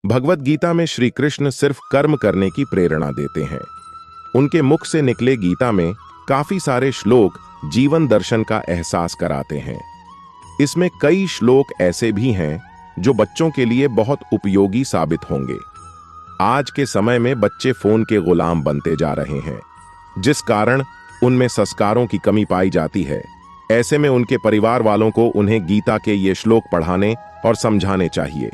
भगवत गीता में श्री कृष्ण सिर्फ कर्म करने की प्रेरणा देते हैं। उनके मुख से निकले गीता में काफी सारे श्लोक जीवन दर्शन का एहसास कराते हैं। इसमें कई श्लोक ऐसे भी हैं जो बच्चों के लिए बहुत उपयोगी साबित होंगे। आज के समय में बच्चे फोन के गुलाम बनते जा रहे हैं, जिस कारण उनमें संस्कारों की कमी पाई जाती है। ऐसे में उनके परिवार वालों को उन्हें गीता के ये श्लोक पढ़ाने और समझाने चाहिए।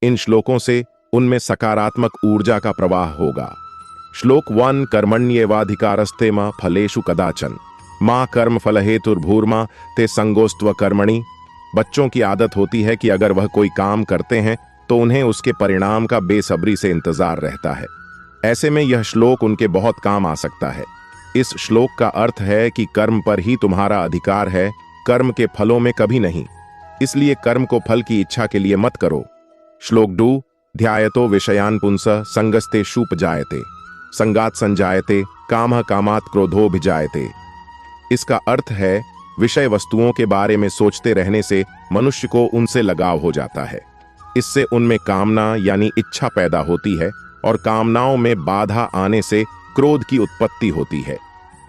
इन श्लोकों से उनमें सकारात्मक ऊर्जा का प्रवाह होगा। श्लोक 1 कर्मण्येवाधिकारस्ते मा फलेषु कदाचन मां कर्म फलहेतुर्भूर्मा ते संगोस्त्व कर्मणि। बच्चों की आदत होती है कि अगर वह कोई काम करते हैं तो उन्हें उसके परिणाम का बेसब्री से इंतजार रहता है। ऐसे में यह श्लोक उनके बहुत काम आ सकता है। इस श्लोक का अर्थ है कि कर्म पर ही तुम्हारा अधिकार है, कर्म के फलों में कभी नहीं। इसलिए कर्म को फल की इच्छा के लिए मत करो। श्लोक 2 ध्यायतो विषयान पुंसः संगस्ते शूपजायते संगात संजायते कामः कामात् क्रोधोभिजायते। इसका अर्थ है विषय वस्तुओं के बारे में सोचते रहने से मनुष्य को उनसे लगाव हो जाता है। इससे उनमें कामना यानी इच्छा पैदा होती है और कामनाओं में बाधा आने से क्रोध की उत्पत्ति होती है।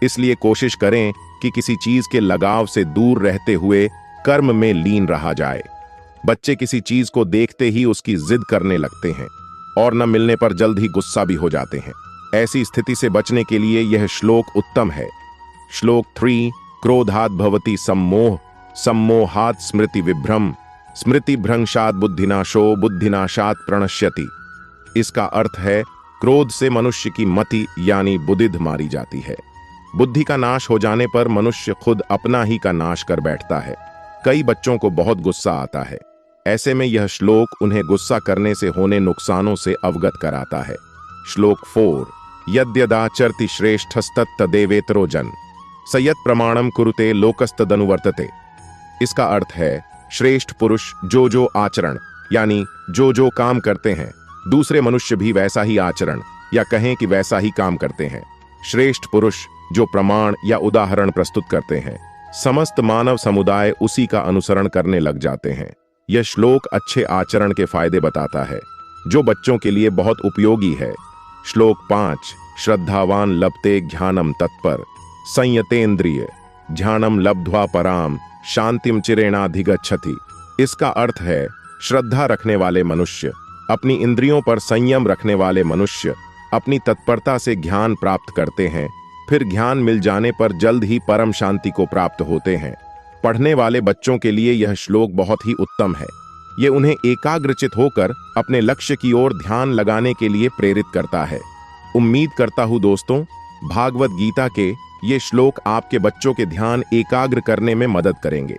इसलिए कोशिश करें कि किसी चीज के लगाव से दूर रहते हुए कर्म में लीन रहा जाए। बच्चे किसी चीज को देखते ही उसकी जिद करने लगते हैं और न मिलने पर जल्द ही गुस्सा भी हो जाते हैं। ऐसी स्थिति से बचने के लिए यह श्लोक उत्तम है। श्लोक 3 क्रोधात् भवति सम्मोह सम्मोहात् स्मृति विभ्रम स्मृति भ्रंशात् बुद्धिनाशो बुद्धिनाशात् प्रणश्यति। इसका अर्थ है क्रोध से मनुष्य की मति यानी बुद्धिद मारी जाती है। बुद्धि का नाश हो जाने पर मनुष्य खुद अपना ही का नाश कर बैठता है। कई बच्चों को बहुत गुस्सा आता है। ऐसे में यह श्लोक उन्हें गुस्सा करने से होने नुकसानों से अवगत कराता है। श्लोक 4 यद्यदाचरति श्रेष्ठस्तत्तदेवेतरो जन सयत् प्रमाणम कुरुते लोकस्तदनुवर्तते। इसका अर्थ है श्रेष्ठ पुरुष जो आचरण यानी जो काम करते हैं, दूसरे मनुष्य भी वैसा ही आचरण या कहें कि वैसा ही काम करते हैं। श्रेष्ठ पुरुष जो प्रमाण या उदाहरण प्रस्तुत करते हैं, समस्त मानव समुदाय उसी का अनुसरण करने लग जाते हैं। यह श्लोक अच्छे आचरण के फायदे बताता है, जो बच्चों के लिए बहुत उपयोगी है। श्लोक 5 श्रद्धावान लभते ज्ञानम तत्पर संयतेन्द्रिय ध्यानम लब्ध्वा पराम शांतिम चिरेणाधिगच्छति। इसका अर्थ है श्रद्धा रखने वाले मनुष्य, अपनी इंद्रियों पर संयम रखने वाले मनुष्य अपनी तत्परता से ज्ञान प्राप्त करते हैं, फिर ज्ञान मिल जाने पर जल्द ही परम शांति को प्राप्त होते हैं। पढ़ने वाले बच्चों के लिए यह श्लोक बहुत ही उत्तम है। ये उन्हें एकाग्रचित होकर अपने लक्ष्य की ओर ध्यान लगाने के लिए प्रेरित करता है। उम्मीद करता हूँ दोस्तों, भागवत गीता के ये श्लोक आपके बच्चों के ध्यान एकाग्र करने में मदद करेंगे।